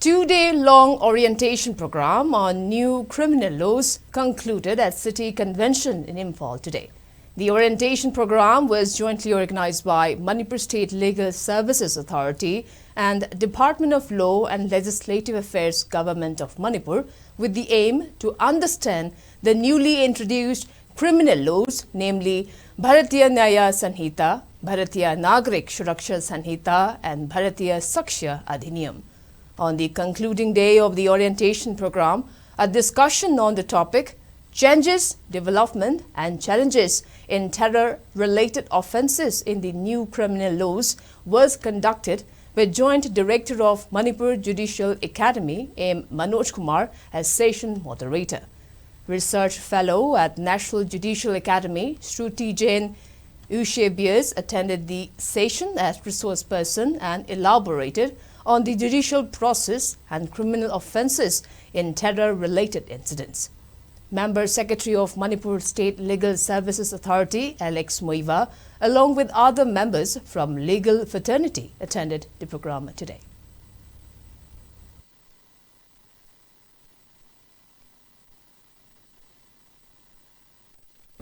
Two-day-long orientation program on new criminal laws concluded at City Convention in Imphal today. The orientation program was jointly organized by Manipur State Legal Services Authority and Department of Law and Legislative Affairs Government of Manipur with the aim to understand the newly introduced criminal laws, namely Bharatiya Nyaya Sanhita, Bharatiya Nagrik Suraksha Sanhita and Bharatiya Sakshya Adhiniyam. On the concluding day of the orientation program, a discussion on the topic Changes, Development and Challenges in Terror-Related Offences in the New Criminal Laws was conducted with Joint Director of Manipur Judicial Academy, M. Manoj Kumar, as session moderator. Research Fellow at National Judicial Academy, Shruti Jain Ushebiers, attended the session as resource person and elaborated on the judicial process and criminal offences in terror-related incidents. Member Secretary of Manipur State Legal Services Authority, Alex Moiva, along with other members from legal fraternity, attended the program today.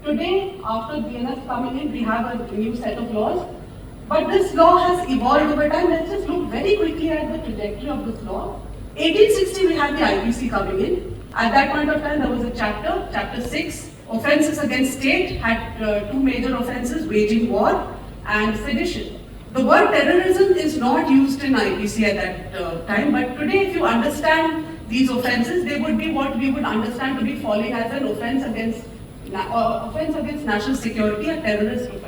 Today, after BNS coming in, we have a new set of laws. But this law has evolved over time. Let's just look very quickly at the trajectory of this law. 1860, we had the IPC coming in. At that point of time, there was a chapter 6, Offences against State, had two major offences, waging war and sedition. The word terrorism is not used in IPC at that time, but today if you understand these offences, they would be what we would understand to be falling as an offence against national security, a terrorist offence.